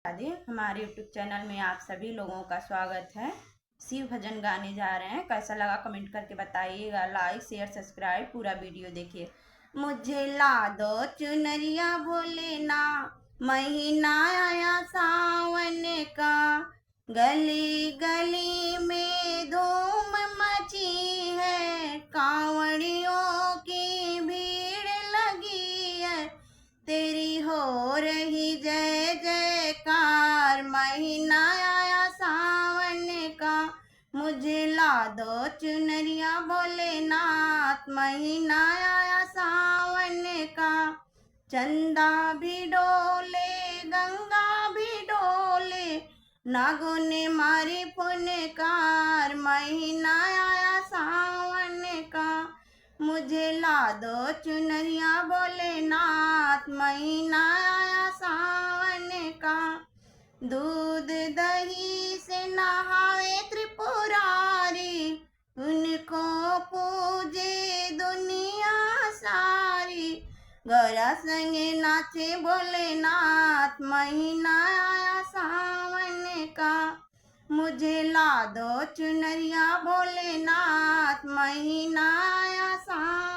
राधे। हमारे YouTube channel में आप सभी लोगों का स्वागत है। शिव भजन गाने जा रहे हैं, कैसा लगा कमेंट करके बताइएगा। लाइक शेयर सब्सक्राइब पूरा वीडियो देखिए। मुझे ला दो चुनरिया भोलेना, महीना आया सावन का, गली गली में धूम मची है, कांवड़ियों की भीड़ लगी है, तेरी हो रही जय जयकार। महीना आया सावन का, मुझे ला दो चुनरिया भोलेनाथ, महीना आया सावन का। चंदा भी डोले गंगा भी डोले, नागों ने मारी पुनकार। महीना आया सावन का, मुझे ला दो चुनरिया भोलेनाथ, महीना आया सावन का। दूध दही से नहाए त्रिपुरारी, उनको पूजे दुनिया सारी। गौरा संगे नाचे भोलेनाथ, महीना आया सावन का। मुझे ला दो चुनरिया भोलेनाथ, महीना आया सावन।